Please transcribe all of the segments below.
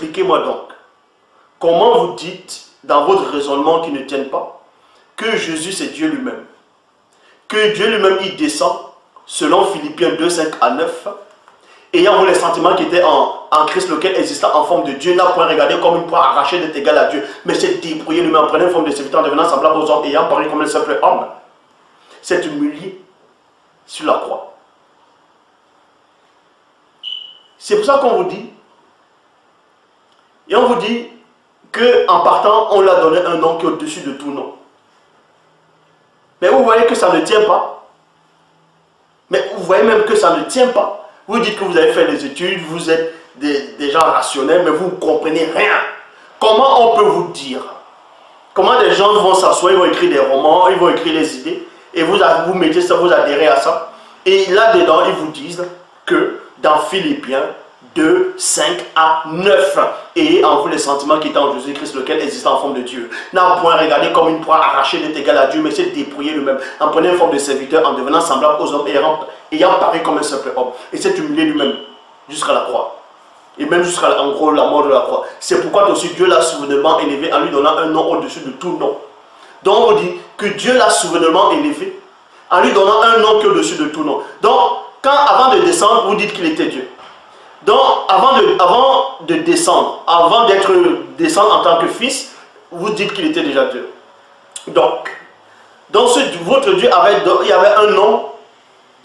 expliquez-moi donc, comment vous dites dans votre raisonnement qui ne tienne pas que Jésus c'est Dieu lui-même? Que Dieu lui-même il descend, selon Philippiens 2, 5 à 9, ayant les sentiments qui étaient en Christ, lequel existant en forme de Dieu, n'a point regardé comme une proie arrachée d'être égal à Dieu, mais s'est débrouillé lui-même en prenant une forme de serviteur, en devenant semblable aux hommes, ayant paru comme un simple homme, s'est humilié sur la croix. C'est pour ça qu'on vous dit, et on vous dit qu'en partant, on lui a donné un nom qui est au-dessus de tout nom. Mais vous voyez que ça ne tient pas. Mais vous voyez même que ça ne tient pas. Vous dites que vous avez fait des études, vous êtes des gens rationnels, mais vous ne comprenez rien. Comment on peut vous dire? Comment des gens vont s'asseoir, ils vont écrire des romans, ils vont écrire des idées, et vous mettez ça, vous adhérez à ça. Et là-dedans, ils vous disent que dans Philippiens 2, 5 à 9, et en vous les sentiments qui étaient en Jésus-Christ, lequel existait en forme de Dieu, n'a point regardé comme une proie arrachée d'être égal à Dieu, mais s'est dépouillé lui-même, en prenant une forme de serviteur, en devenant semblable aux hommes, ayant paru comme un simple homme, et s'est humilié lui-même jusqu'à la croix, et même jusqu'à en gros la mort de la croix. C'est pourquoi aussi Dieu l'a souverainement élevé en lui donnant un nom au-dessus de tout nom. Donc on dit que Dieu l'a souverainement élevé en lui donnant un nom qui est au-dessus de tout nom. Donc avant de descendre, vous dites qu'il était Dieu. Donc, avant de descendre, avant d'être descendre en tant que fils, vous dites qu'il était déjà Dieu. Donc votre Dieu il y avait un nom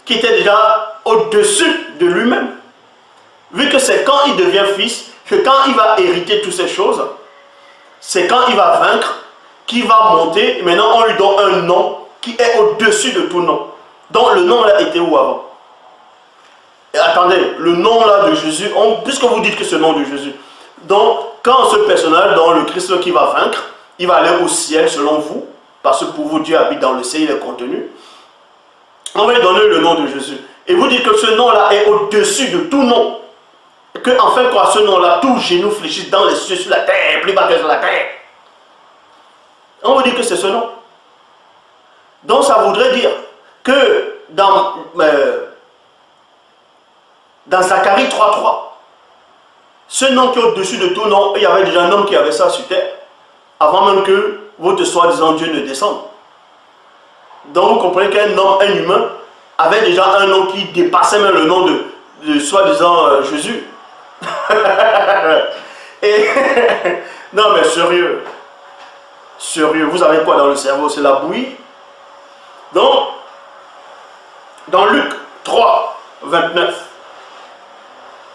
qui était déjà au-dessus de lui-même. Vu que c'est quand il devient fils, que quand il va hériter toutes ces choses, c'est quand il va vaincre, qu'il va monter. Maintenant, on lui donne un nom qui est au-dessus de tout nom. Donc, le nom là était où avant? Et attendez, le nom là de Jésus, puisque vous dites que c'est le nom de Jésus, donc quand ce personnage, dans le Christ qui va vaincre, il va aller au ciel selon vous, parce que pour vous Dieu habite dans le ciel, il est contenu, on va lui donner le nom de Jésus. Et vous dites que ce nom là est au-dessus de tout nom. Que enfin quoi, ce nom là, tout genou fléchisse dans les cieux, sur la terre, plus bas que sur la terre. On vous dit que c'est ce nom. Donc ça voudrait dire que dans Zacharie 3.3, ce nom qui est au-dessus de tout nom, il y avait déjà un homme qui avait ça sur terre, avant même que votre soi-disant Dieu ne descende. Donc vous comprenez qu'un homme, un humain, avait déjà un nom qui dépassait même le nom de soi-disant Jésus. Et non mais sérieux, vous avez quoi dans le cerveau? C'est la bouillie. Donc, dans Luc 3, 29,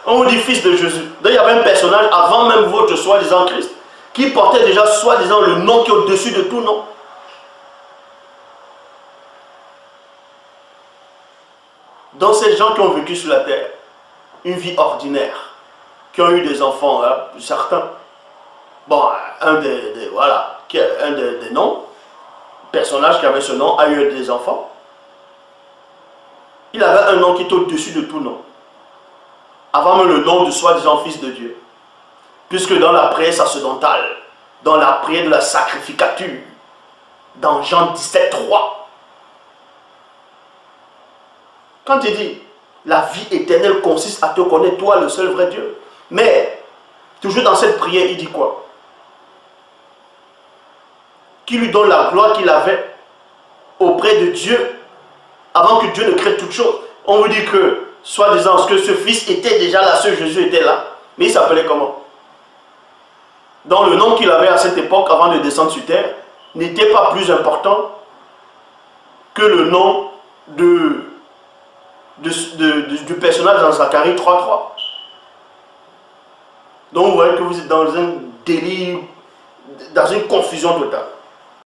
on vous dit fils de Jésus. Donc il y avait un personnage avant même votre soi-disant Christ qui portait déjà soi-disant le nom qui est au-dessus de tout nom. Donc ces gens qui ont vécu sur la terre une vie ordinaire, qui ont eu des enfants, hein, certains, bon, un des noms, personnage qui avait ce nom a eu des enfants. Il avait un nom qui est au-dessus de tout nom, avant même le nom de soi-disant fils de Dieu. Puisque dans la prière sacerdotale, dans la prière de la sacrificature, dans Jean 17, 3, quand il dit la vie éternelle consiste à te connaître, toi le seul vrai Dieu. Mais, toujours dans cette prière, il dit quoi? Qui lui donne la gloire qu'il avait auprès de Dieu avant que Dieu ne crée toute chose. On vous dit que, soi-disant, que ce fils était déjà là, ce Jésus était là, mais il s'appelait comment? Donc le nom qu'il avait à cette époque, avant de descendre sur terre, n'était pas plus important que le nom du personnage dans Zacharie 3.3. Donc vous voyez que vous êtes dans un délire, dans une confusion totale.